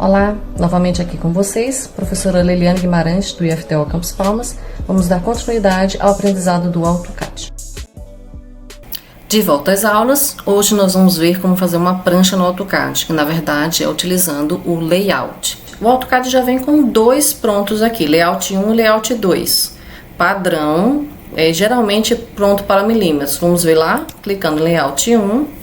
Olá, novamente aqui com vocês, professora Leliane Guimarães do IFTO Campus Palmas. Vamos dar continuidade ao aprendizado do AutoCAD. De volta às aulas, hoje nós vamos ver como fazer uma prancha no AutoCAD, que na verdade é utilizando o layout. O AutoCAD já vem com dois prontos aqui, layout 1 e layout 2. Padrão, geralmente pronto para milímetros. Vamos ver lá, clicando em layout 1.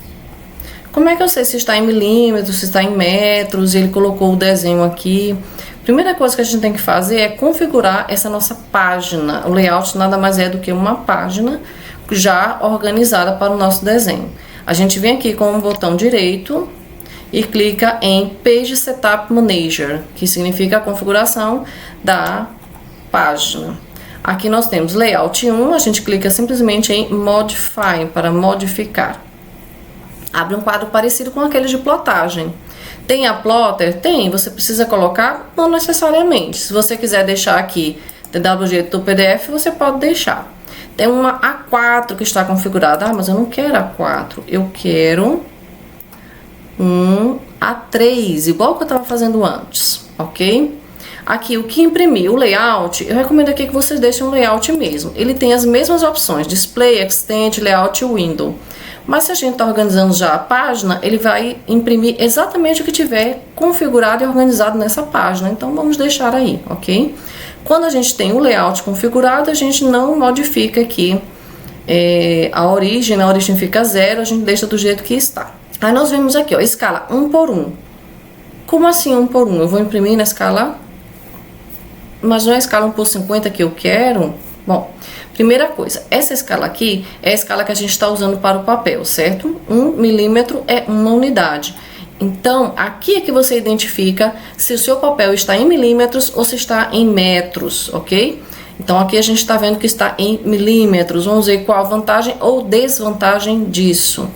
Como é que eu sei se está em milímetros, se está em metros? Ele colocou o desenho aqui. Primeira coisa que a gente tem que fazer é configurar essa nossa página. O layout nada mais é do que uma página já organizada para o nosso desenho. A gente vem aqui com o botão direito e clica em Page Setup Manager, que significa a configuração da página. Aqui nós temos layout 1, a gente clica simplesmente em Modify para modificar. Abre um quadro parecido com aquele de plotagem. Tem a plotter? Tem. Você precisa colocar? Não necessariamente. Se você quiser deixar aqui do jeito do PDF, você pode deixar. Tem uma A4 que está configurada. Ah, mas eu não quero A4. Eu quero um A3, igual que eu estava fazendo antes, ok? Aqui, o que imprimir, o layout, eu recomendo aqui que vocês deixem um layout mesmo. Ele tem as mesmas opções, Display, Extend, Layout e Window. Mas se a gente está organizando já a página, ele vai imprimir exatamente o que tiver configurado e organizado nessa página. Então, vamos deixar aí, ok? Quando a gente tem o layout configurado, a gente não modifica aqui a origem fica 0, a gente deixa do jeito que está. Aí nós vemos aqui, ó, escala 1 por 1. Como assim 1 por 1? Eu vou imprimir na escala... Mas não é a escala 1 por 50 que eu quero? Bom, primeira coisa, essa escala aqui é a escala que a gente está usando para o papel, certo? 1 milímetro é uma unidade. Então, aqui é que você identifica se o seu papel está em milímetros ou se está em metros, ok? Então, aqui a gente está vendo que está em milímetros. Vamos ver qual a vantagem ou desvantagem disso.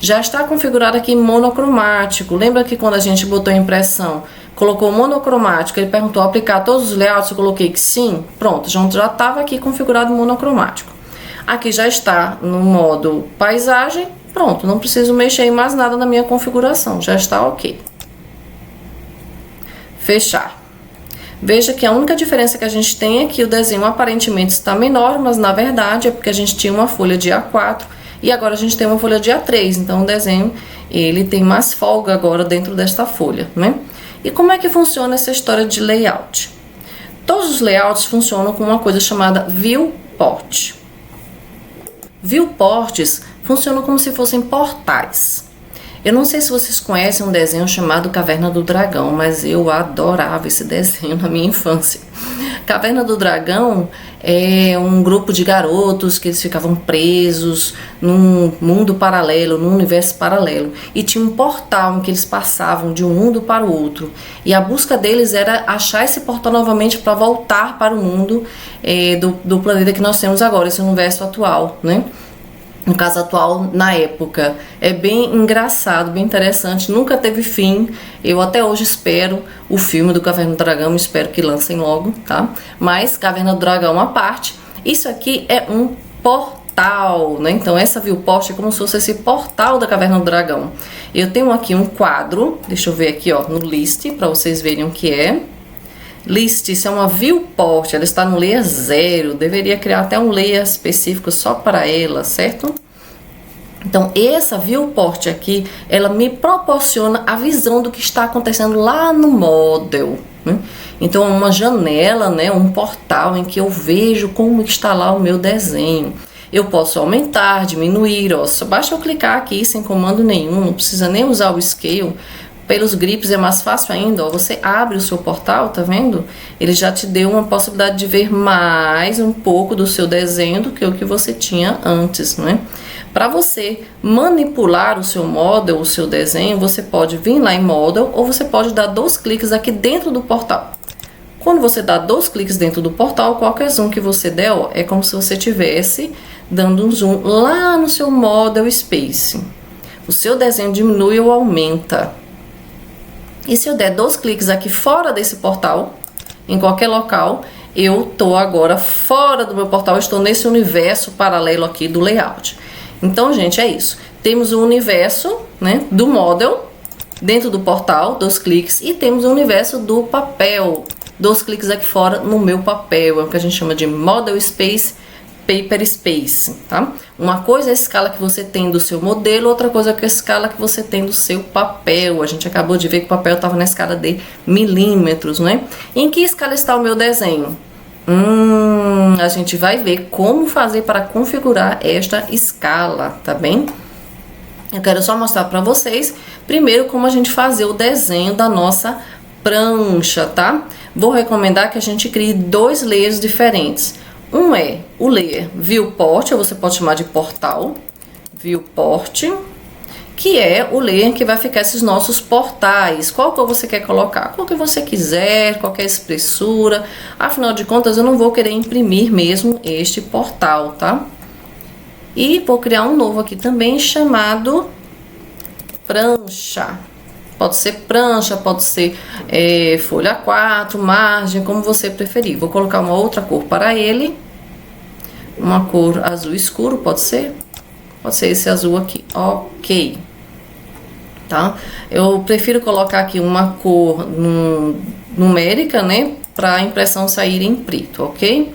Já está configurado aqui monocromático. Lembra que quando a gente botou a impressão, colocou monocromático, ele perguntou aplicar todos os layouts, eu coloquei que sim, pronto, já estava aqui configurado monocromático. Aqui já está no modo paisagem, pronto, não preciso mexer em mais nada na minha configuração, já está ok. Fechar. Veja que a única diferença que a gente tem é que o desenho aparentemente está menor, mas na verdade é porque a gente tinha uma folha de A4 e agora a gente tem uma folha de A3, então o desenho ele tem mais folga agora dentro desta folha, né? E como é que funciona essa história de layout? Todos os layouts funcionam com uma coisa chamada viewport. Viewports funcionam como se fossem portais. Eu não sei se vocês conhecem um desenho chamado Caverna do Dragão, mas eu adorava esse desenho na minha infância. Caverna do Dragão é um grupo de garotos que eles ficavam presos num mundo paralelo, num universo paralelo. E tinha um portal em que eles passavam de um mundo para o outro. E a busca deles era achar esse portal novamente para voltar para o mundo do planeta que nós temos agora, esse universo atual, né? No caso atual, na época. É bem engraçado, bem interessante, nunca teve fim. Eu até hoje espero o filme do Caverna do Dragão, espero que lancem logo, tá? Mas Caverna do Dragão à parte, isso aqui é um portal, né? Então essa viewport é como se fosse esse portal da Caverna do Dragão. Eu tenho aqui um quadro, deixa eu ver aqui, ó, no list, para vocês verem o que é. List, isso é uma viewport, ela está no layer 0, deveria criar até um layer específico só para ela, certo? Então, essa viewport aqui, ela me proporciona a visão do que está acontecendo lá no model, né? Então, é uma janela, né, um portal em que eu vejo como está lá o meu desenho. Eu posso aumentar, diminuir, ó, só basta eu clicar aqui sem comando nenhum, não precisa nem usar o scale. Pelos grips é mais fácil ainda, ó, você abre o seu portal, tá vendo? Ele já te deu uma possibilidade de ver mais um pouco do seu desenho do que o que você tinha antes, né? Para você manipular o seu model, o seu desenho, você pode vir lá em Model ou você pode dar 2 cliques aqui dentro do portal. Quando você dá 2 cliques dentro do portal, qualquer zoom que você der, ó, é como se você estivesse dando um zoom lá no seu Model Space. O seu desenho diminui ou aumenta. E se eu der 2 cliques aqui fora desse portal, em qualquer local, eu estou agora fora do meu portal, eu estou nesse universo paralelo aqui do layout. Então, gente, é isso. Temos o universo, né, do model, dentro do portal, 2 cliques, e temos o universo do papel, 2 cliques aqui fora no meu papel, é o que a gente chama de Model Space, Paper Space, tá? Uma coisa é a escala que você tem do seu modelo, outra coisa é a escala que você tem do seu papel. A gente acabou de ver que o papel estava na escala de milímetros, né? Em que escala está o meu desenho? A gente vai ver como fazer para configurar esta escala, tá bem? Eu quero só mostrar para vocês, primeiro, como a gente fazer o desenho da nossa prancha, tá? Vou recomendar que a gente crie 2 layers diferentes. Um é o layer Viewport, ou você pode chamar de portal, Viewport, que é o layer que vai ficar esses nossos portais. Qual cor você quer colocar? Qual que você quiser, qualquer espessura. Afinal de contas, eu não vou querer imprimir mesmo este portal, tá? E vou criar um novo aqui também, chamado prancha. Pode ser prancha, pode ser folha 4, margem, como você preferir. Vou colocar uma outra cor para ele. Uma cor azul escuro, pode ser? Pode ser esse azul aqui. Ok. Tá? Eu prefiro colocar aqui uma cor numérica, né? Para a impressão sair em preto, ok?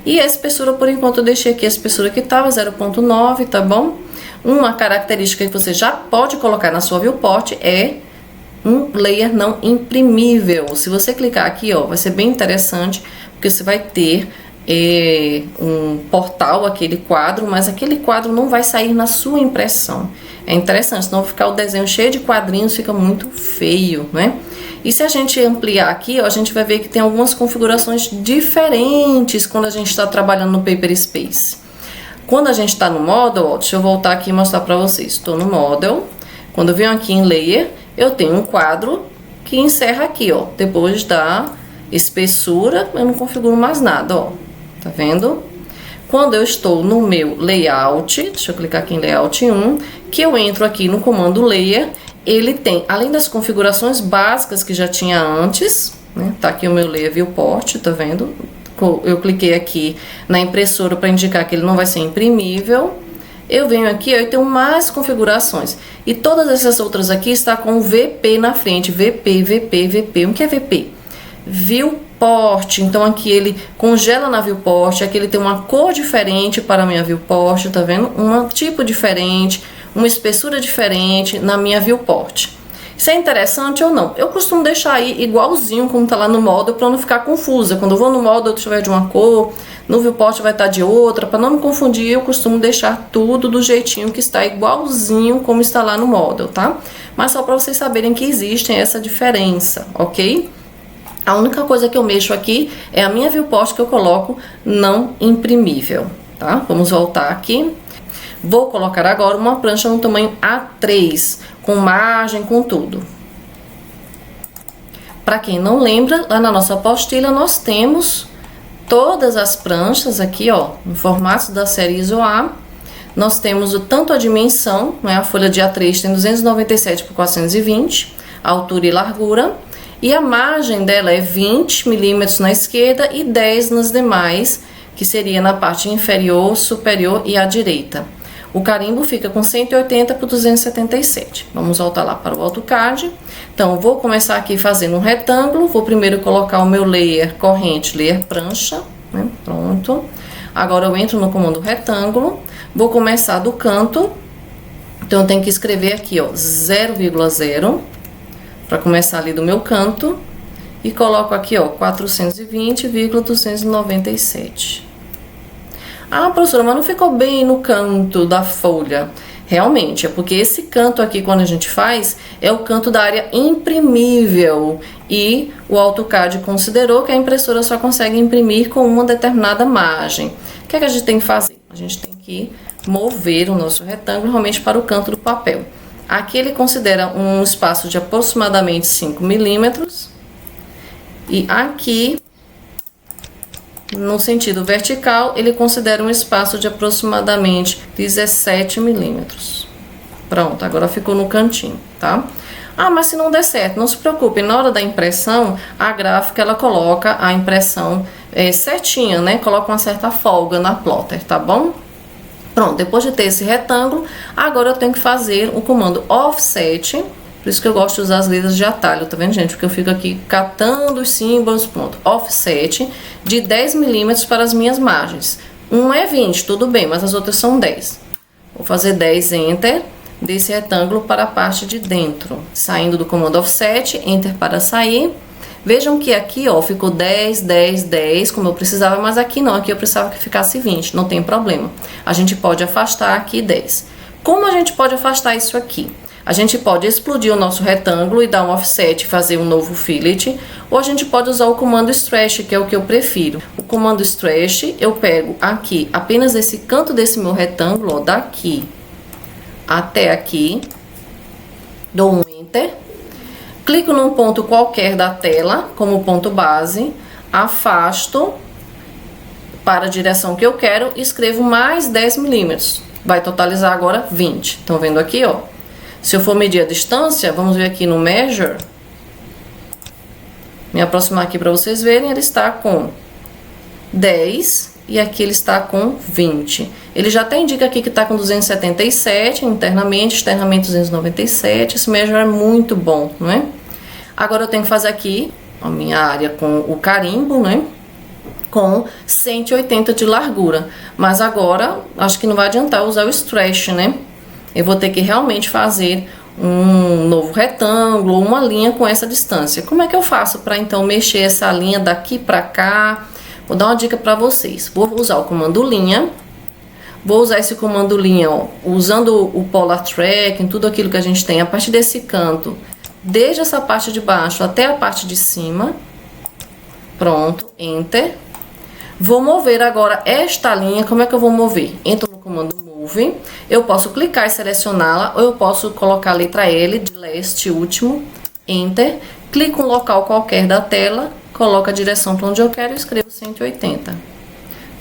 E a espessura, por enquanto, eu deixei aqui a espessura que estava, 0,9, tá bom? Uma característica que você já pode colocar na sua viewport é um layer não imprimível. Se você clicar aqui, ó, vai ser bem interessante, porque você vai ter um portal, aquele quadro, mas aquele quadro não vai sair na sua impressão. É interessante, senão ficar o desenho cheio de quadrinhos, fica muito feio, né? E se a gente ampliar aqui, ó, a gente vai ver que tem algumas configurações diferentes quando a gente está trabalhando no Paper Space. Quando a gente está no Model, ó, deixa eu voltar aqui e mostrar para vocês. Estou no Model. Quando eu venho aqui em Layer, eu tenho um quadro que encerra aqui, ó. Depois da espessura, eu não configuro mais nada, ó. Tá vendo? Quando eu estou no meu Layout, deixa eu clicar aqui em Layout 1, que eu entro aqui no comando Layer, ele tem, além das configurações básicas que já tinha antes, né? Tá aqui o meu Layer Viewport, tá vendo? Eu cliquei aqui na impressora para indicar que ele não vai ser imprimível. Eu venho aqui, eu tenho mais configurações. E todas essas outras aqui está com VP na frente. VP, VP, VP. O que é VP? Viewport. Então aqui ele congela na viewport. Aqui ele tem uma cor diferente para a minha viewport, tá vendo? Um tipo diferente, uma espessura diferente na minha viewport. Isso é interessante ou não? Eu costumo deixar aí igualzinho como tá lá no Model para não ficar confusa. Quando eu vou no Model, eu estiver de uma cor, no Viewport vai estar de outra. Para não me confundir, eu costumo deixar tudo do jeitinho que está igualzinho como está lá no Model, tá? Mas só para vocês saberem que existe essa diferença, ok? A única coisa que eu mexo aqui é a minha Viewport que eu coloco não imprimível, tá? Vamos voltar aqui. Vou colocar agora uma prancha no tamanho A3, com margem, com tudo. Para quem não lembra, lá na nossa apostila nós temos todas as pranchas aqui, ó, no formato da série ISO A. Nós temos tanto a dimensão, né, a folha de A3 tem 297 por 420, a altura e largura, e a margem dela é 20 milímetros na esquerda e 10 nas demais, que seria na parte inferior, superior e à direita. O carimbo fica com 180 por 277. Vamos voltar lá para o AutoCAD. Então, vou começar aqui fazendo um retângulo. Vou primeiro colocar o meu layer corrente, layer prancha, né? Pronto. Agora eu entro no comando retângulo. Vou começar do canto. Então, eu tenho que escrever aqui, ó, 0,0 para começar ali do meu canto. E coloco aqui, ó, 420,297. Ah, professora, mas não ficou bem no canto da folha. Realmente, é porque esse canto aqui, quando a gente faz, é o canto da área imprimível. E o AutoCAD considerou que a impressora só consegue imprimir com uma determinada margem. O que é que a gente tem que fazer? A gente tem que mover o nosso retângulo realmente para o canto do papel. Aqui ele considera um espaço de aproximadamente 5 milímetros. E aqui, no sentido vertical, ele considera um espaço de aproximadamente 17 milímetros. Pronto, agora ficou no cantinho, tá? Ah, mas se não der certo, não se preocupe, na hora da impressão, a gráfica, ela coloca a impressão certinha, né? Coloca uma certa folga na plotter, tá bom? Pronto, depois de ter esse retângulo, agora eu tenho que fazer o comando offset Por isso que eu gosto de usar as letras de atalho, tá vendo, gente? Porque eu fico aqui catando os símbolos, pronto. Offset de 10 milímetros para as minhas margens. Uma é 20, tudo bem, mas as outras são 10. Vou fazer 10, Enter, desse retângulo para a parte de dentro. Saindo do comando Offset, Enter para sair. Vejam que aqui, ó, ficou 10, 10, 10, como eu precisava, mas aqui não, aqui eu precisava que ficasse 20, não tem problema. A gente pode afastar aqui 10. Como a gente pode afastar isso aqui? A gente pode explodir o nosso retângulo e dar um offset e fazer um novo fillet, ou a gente pode usar o comando stretch, que é o que eu prefiro. O comando stretch, eu pego aqui apenas esse canto desse meu retângulo, ó, daqui até aqui, dou um Enter, clico num ponto qualquer da tela, como ponto base, afasto para a direção que eu quero e escrevo mais 10 milímetros. Vai totalizar agora 20. Estão vendo aqui, ó? Se eu for medir a distância, vamos ver aqui no Measure. Me aproximar aqui para vocês verem, ele está com 10 e aqui ele está com 20. Ele já até indica aqui que está com 277 internamente, externamente 297. Esse Measure é muito bom, não é? Agora eu tenho que fazer aqui a minha área com o carimbo, né? Com 180 de largura. Mas agora, acho que não vai adiantar usar o stretch, né? Eu vou ter que realmente fazer um novo retângulo ou uma linha com essa distância. Como é que eu faço para então mexer essa linha daqui para cá? Vou dar uma dica para vocês. Vou usar o comando linha. Vou usar esse comando linha, ó, usando o Polar Tracking, tudo aquilo que a gente tem a partir desse canto, desde essa parte de baixo até a parte de cima. Pronto, Enter. Vou mover agora esta linha. Como é que eu vou mover? Entro no comando Move. Eu posso clicar e selecioná-la, ou eu posso colocar a letra L de last último, Enter. Clico em um local qualquer da tela, coloco a direção para onde eu quero e escrevo 180.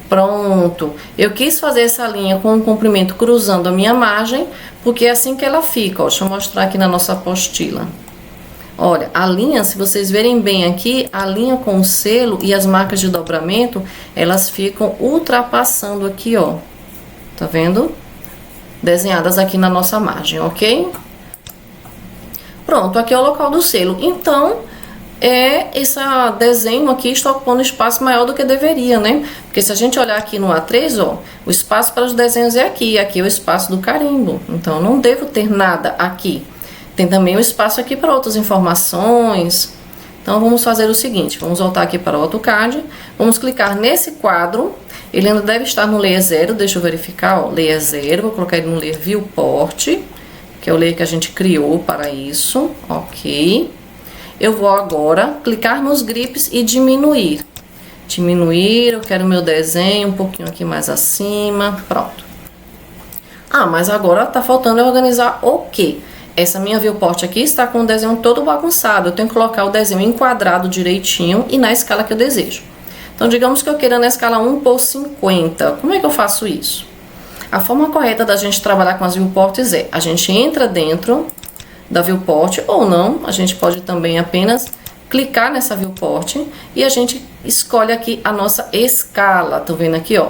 Pronto. Eu quis fazer essa linha com um comprimento cruzando a minha margem, porque é assim que ela fica, ó. Deixa eu mostrar aqui na nossa apostila. Olha, a linha, se vocês verem bem aqui, a linha com o selo e as marcas de dobramento, elas ficam ultrapassando aqui, ó. Tá vendo? Desenhadas aqui na nossa margem, ok? Pronto, aqui é o local do selo. Então, esse desenho aqui está ocupando espaço maior do que deveria, né? Porque se a gente olhar aqui no A3, ó, o espaço para os desenhos é aqui. Aqui é o espaço do carimbo. Então, não devo ter nada aqui. Tem também um espaço aqui para outras informações. Então, vamos fazer o seguinte. Vamos voltar aqui para o AutoCAD. Vamos clicar nesse quadro. Ele ainda deve estar no Layer 0. Deixa eu verificar, ó. Layer 0. Vou colocar ele no Layer Viewport, que é o layer que a gente criou para isso. Ok. Eu vou agora clicar nos grips e diminuir. Diminuir, eu quero o meu desenho um pouquinho aqui mais acima. Pronto. Ah, mas agora tá faltando eu organizar o quê? Essa minha viewport aqui está com o desenho todo bagunçado. Eu tenho que colocar o desenho enquadrado direitinho e na escala que eu desejo. Então, digamos que eu queira na escala 1:50. Como é que eu faço isso? A forma correta da gente trabalhar com as viewports é: a gente entra dentro da viewport ou não, a gente pode também apenas clicar nessa viewport e a gente escolhe aqui a nossa escala. Tá vendo aqui, ó?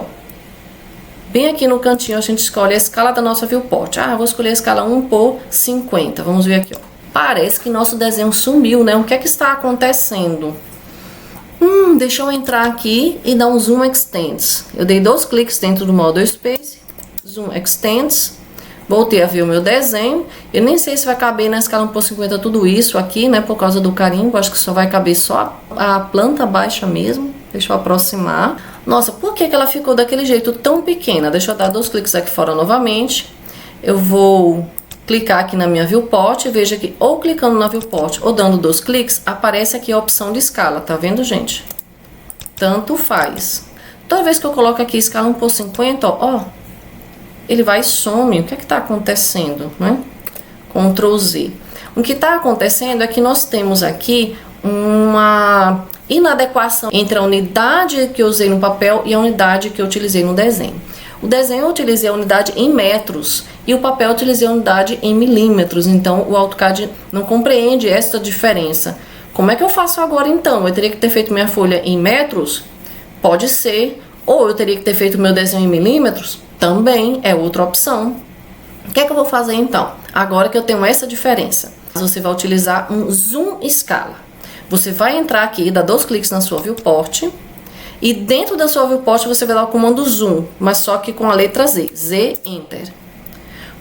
Bem aqui no cantinho a gente escolhe a escala da nossa viewport. Ah, vou escolher a escala 1:50. Vamos ver aqui, ó. Parece que nosso desenho sumiu, né? O que é que está acontecendo? Deixa eu entrar aqui e dar um Zoom Extends. Eu dei 2 cliques dentro do Model Space. Zoom Extends. Voltei a ver o meu desenho. Eu nem sei se vai caber na escala 1:50 tudo isso aqui, né? Por causa do carimbo. Acho que só vai caber só a planta baixa mesmo. Deixa eu aproximar. Nossa, por que ela ficou daquele jeito tão pequena? Deixa eu dar 2 cliques aqui fora novamente. Eu vou clicar aqui na minha viewport. Veja que ou clicando na viewport ou dando 2 cliques, aparece aqui a opção de escala. Tá vendo, gente? Tanto faz. Toda vez que eu coloco aqui escala 1:50, ó, ele vai e some. O que é que tá acontecendo, né? Ctrl Z. O que tá acontecendo é que nós temos aqui uma inadequação entre a unidade que eu usei no papel e a unidade que eu utilizei no desenho. O desenho eu utilizei a unidade em metros e o papel eu utilizei a unidade em milímetros. Então, o AutoCAD não compreende essa diferença. Como é que eu faço agora, então? Eu teria que ter feito minha folha em metros? Pode ser. Ou eu teria que ter feito meu desenho em milímetros? Também é outra opção. O que é que eu vou fazer, então? Agora que eu tenho essa diferença. Você vai utilizar um zoom escala. Você vai entrar aqui, dar 2 cliques na sua viewport e dentro da sua viewport você vai dar o comando zoom, mas só que com a letra Z, Z Enter.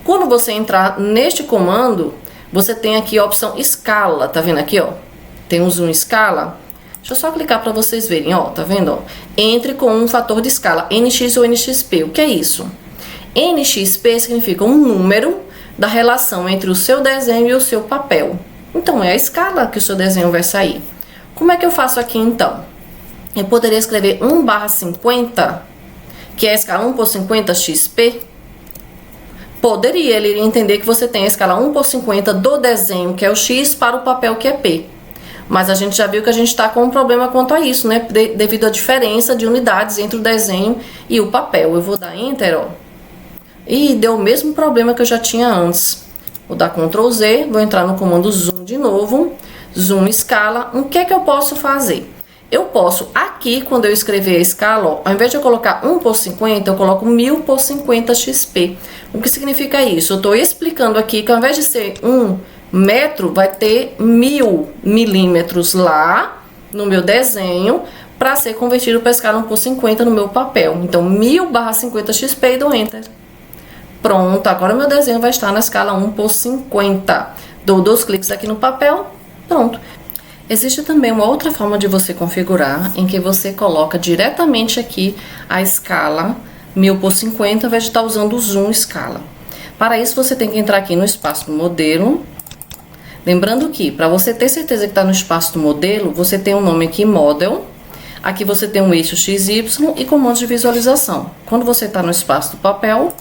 Quando você entrar neste comando, você tem aqui a opção escala, tá vendo aqui, ó? Tem um zoom escala. Deixa eu só clicar para vocês verem, ó, tá vendo, ó? Entre com um fator de escala, NX ou NXP. O que é isso? NXP significa um número da relação entre o seu desenho e o seu papel. Então, é a escala que o seu desenho vai sair. Como é que eu faço aqui, então? Eu poderia escrever 1/50, que é a escala 1/50 XP. Poderia, ele iria entender que você tem a escala 1/50 do desenho, que é o X, para o papel, que é P. Mas a gente já viu que a gente está com um problema quanto a isso, né? Devido à diferença de unidades entre o desenho e o papel. Eu vou dar Enter, ó. E deu o mesmo problema que eu já tinha antes. Vou dar Ctrl Z, vou entrar no comando Zoom de novo. Zoom escala. O que é que eu posso fazer? Eu posso, aqui, quando eu escrever a escala, ó, ao invés de eu colocar 1/50, eu coloco 1000/50 XP. O que significa isso? Eu estou explicando aqui que ao invés de ser 1 metro, vai ter 1000 milímetros lá no meu desenho para ser convertido para a escala 1/50 no meu papel. Então, 1000/50 XP e dou Enter. Pronto, agora meu desenho vai estar na escala 1/50. Dou 2 cliques aqui no papel, pronto. Existe também uma outra forma de você configurar, em que você coloca diretamente aqui a escala 1000/50, ao invés de estar usando o zoom escala. Para isso, você tem que entrar aqui no espaço do modelo. Lembrando que, para você ter certeza que está no espaço do modelo, você tem um nome aqui, Model. Aqui você tem um eixo XY e comandos de visualização. Quando você está no espaço do papel,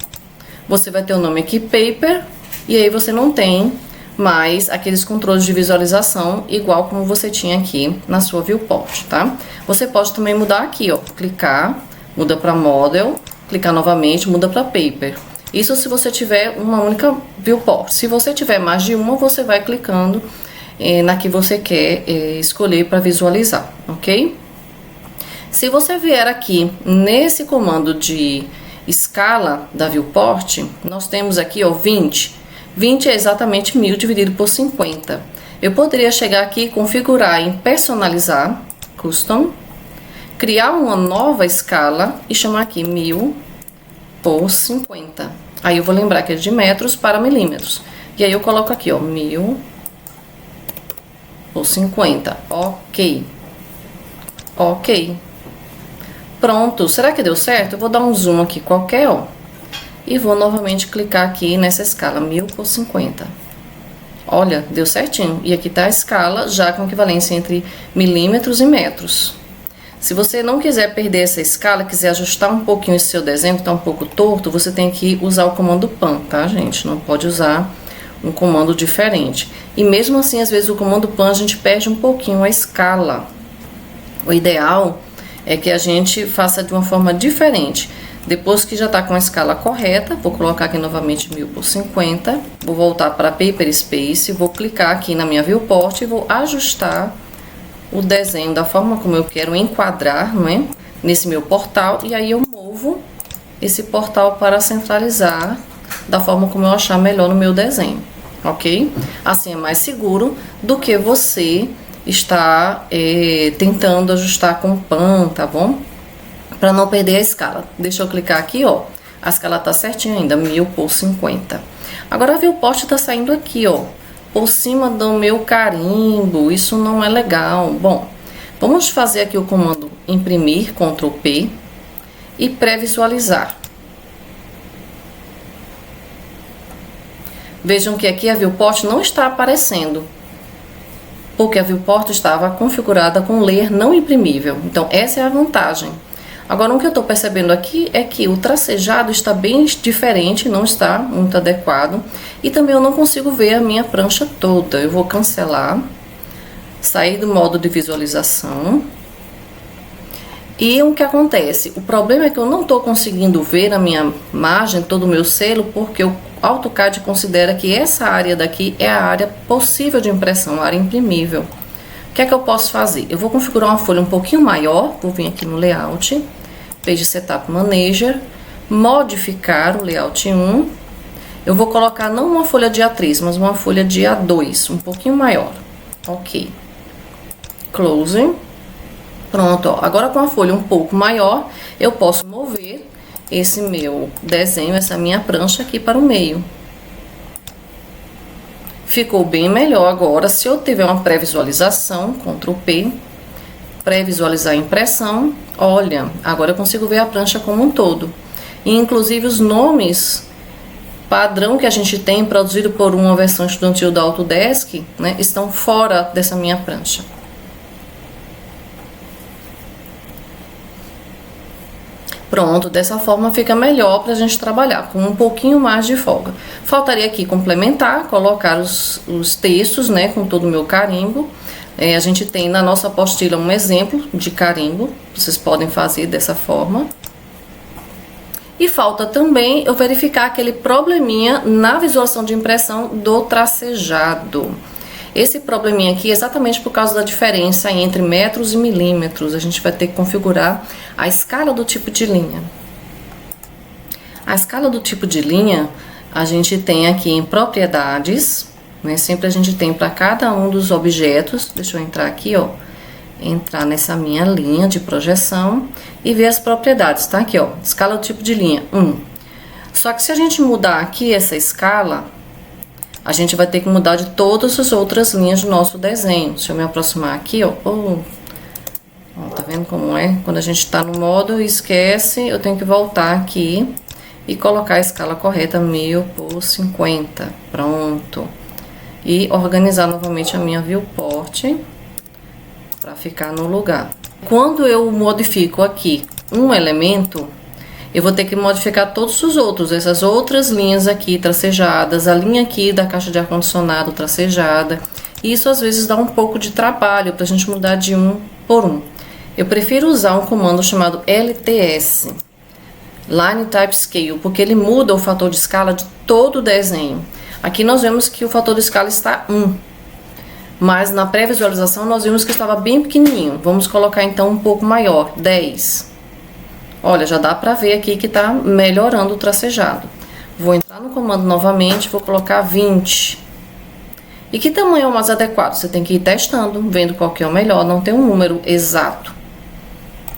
você vai ter o nome aqui, Paper, e aí você não tem mais aqueles controles de visualização igual como você tinha aqui na sua viewport, tá? Você pode também mudar aqui, ó, clicar, muda para Model, clicar novamente, muda para Paper. Isso se você tiver uma única viewport. Se você tiver mais de uma, você vai clicando na que você quer escolher para visualizar, ok? Se você vier aqui nesse comando de escala da viewport, nós temos aqui, ó, 20. 20 é exatamente 1000 dividido por 50. Eu poderia chegar aqui e configurar em personalizar, custom, criar uma nova escala e chamar aqui 1000/50. Aí eu vou lembrar que é de metros para milímetros. E aí eu coloco aqui, ó, 1000/50. Ok. Ok. Pronto. Será que deu certo? Eu vou dar um zoom aqui qualquer, ó. E vou novamente clicar aqui nessa escala, 1000/50. Olha, deu certinho. E aqui tá a escala já com equivalência entre milímetros e metros. Se você não quiser perder essa escala, quiser ajustar um pouquinho esse seu desenho, que tá um pouco torto, você tem que usar o comando PAN, tá, gente? Não pode usar um comando diferente. E mesmo assim, às vezes o comando PAN a gente perde um pouquinho a escala. O ideal é que a gente faça de uma forma diferente. Depois que já está com a escala correta, vou colocar aqui novamente 1000/50, vou voltar para Paper Space, vou clicar aqui na minha viewport e vou ajustar o desenho da forma como eu quero enquadrar, não é? Nesse meu portal, e aí eu movo esse portal para centralizar da forma como eu achar melhor no meu desenho, ok? Assim é mais seguro do que você estar tentando ajustar com PAN, tá bom? Para não perder a escala. Deixa eu clicar aqui, ó. A escala tá certinha ainda, 1000/50. Agora a viewport tá saindo aqui, ó, por cima do meu carimbo. Isso não é legal. Bom, vamos fazer aqui o comando imprimir, Ctrl P, e pré-visualizar. Vejam que aqui a viewport não está aparecendo, porque a viewport estava configurada com layer não imprimível. Então essa é a vantagem. Agora, o que eu estou percebendo aqui é que o tracejado está bem diferente, não está muito adequado. E também eu não consigo ver a minha prancha toda. Eu vou cancelar, sair do modo de visualização. E o que acontece? O problema é que eu não estou conseguindo ver a minha margem, todo o meu selo, porque o AutoCAD considera que essa área daqui é a área possível de impressão, a área imprimível. O que é que eu posso fazer? Eu vou configurar uma folha um pouquinho maior, vou vir aqui no Layout, Page Setup Manager, modificar o Layout 1, Eu vou colocar não uma folha de A3, mas uma folha de A2, um pouquinho maior. Ok. Close. Pronto, ó. Agora com a folha um pouco maior, eu posso mover esse meu desenho, essa minha prancha aqui para o meio. Ficou bem melhor agora. Se eu tiver uma pré-visualização, Ctrl P, pré-visualizar a impressão, olha, agora eu consigo ver a prancha como um todo. E inclusive os nomes padrão que a gente tem produzido por uma versão estudantil da Autodesk, né, estão fora dessa minha prancha. Pronto, dessa forma fica melhor para a gente trabalhar, com um pouquinho mais de folga. Faltaria aqui complementar, colocar os textos, né, com todo o meu carimbo. A gente tem na nossa apostila um exemplo de carimbo, vocês podem fazer dessa forma. E falta também eu verificar aquele probleminha na visualização de impressão do tracejado. Esse probleminha aqui é exatamente por causa da diferença entre metros e milímetros. A gente vai ter que configurar a escala do tipo de linha. A escala do tipo de linha a gente tem aqui em propriedades, né? Sempre a gente tem para cada um dos objetos. Deixa eu entrar aqui, ó. Entrar nessa minha linha de projeção e ver as propriedades, tá? Aqui, ó, escala do tipo de linha 1. Só que se a gente mudar aqui essa escala, a gente vai ter que mudar de todas as outras linhas do nosso desenho. Deixa eu me aproximar aqui, ó. Ó, tá vendo como é? Quando a gente tá no modo esquece, eu tenho que voltar aqui e colocar a escala correta, 1000 por 50. Pronto. E organizar novamente a minha viewport para ficar no lugar. Quando eu modifico aqui um elemento, eu vou ter que modificar todos os outros, essas outras linhas aqui tracejadas, a linha aqui da caixa de ar-condicionado tracejada. E isso às vezes dá um pouco de trabalho para a gente mudar de um por um. Eu prefiro usar um comando chamado LTS, Line Type Scale, porque ele muda o fator de escala de todo o desenho. Aqui nós vemos que o fator de escala está 1. Mas na pré-visualização nós vimos que estava bem pequenininho. Vamos colocar então um pouco maior, 10. Olha, já dá pra ver aqui que tá melhorando o tracejado. Vou entrar no comando novamente, vou colocar 20. E que tamanho é o mais adequado? Você tem que ir testando, vendo qual que é o melhor, não tem um número exato.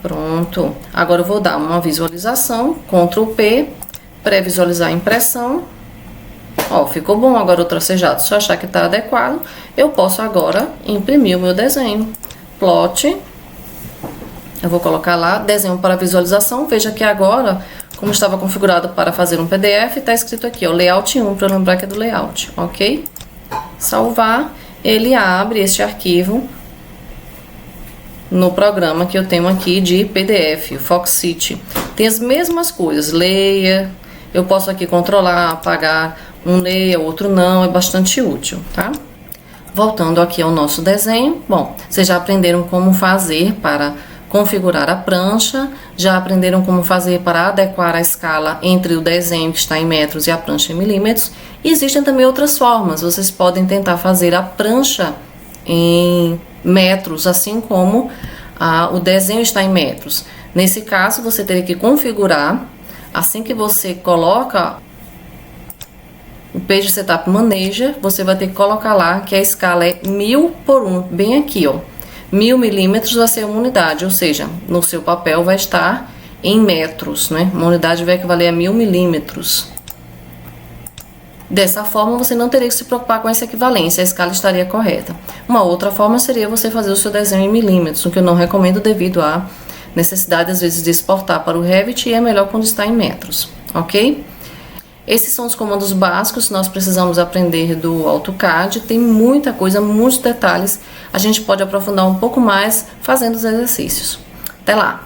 Pronto. Agora eu vou dar uma visualização, Ctrl P, pré-visualizar a impressão. Ó, ficou bom agora o tracejado. Se eu achar que tá adequado, eu posso agora imprimir o meu desenho. Plot. Eu vou colocar lá, desenho para visualização. Veja que agora, como estava configurado para fazer um PDF, tá escrito aqui, ó, layout 1, para lembrar que é do layout, ok? Salvar, ele abre este arquivo no programa que eu tenho aqui de PDF, o Foxit. Tem as mesmas coisas, layer, eu posso aqui controlar, apagar um layer, outro não, é bastante útil, tá? Voltando aqui ao nosso desenho, bom, vocês já aprenderam como fazer para configurar a prancha, já aprenderam como fazer para adequar a escala entre o desenho que está em metros e a prancha em milímetros. E existem também outras formas, vocês podem tentar fazer a prancha em metros, assim como o desenho está em metros. Nesse caso, você teria que configurar, assim que você coloca o Page Setup Manager, você vai ter que colocar lá que a escala é 1000 por 1, bem aqui, ó. 1000 milímetros vai ser uma unidade, ou seja, no seu papel vai estar em metros, né? Uma unidade vai equivaler a 1000 milímetros. Dessa forma, você não teria que se preocupar com essa equivalência, a escala estaria correta. Uma outra forma seria você fazer o seu desenho em milímetros, o que eu não recomendo devido à necessidade, às vezes, de exportar para o Revit, e é melhor quando está em metros, ok? Esses são os comandos básicos que nós precisamos aprender do AutoCAD. Tem muita coisa, muitos detalhes. A gente pode aprofundar um pouco mais fazendo os exercícios. Até lá!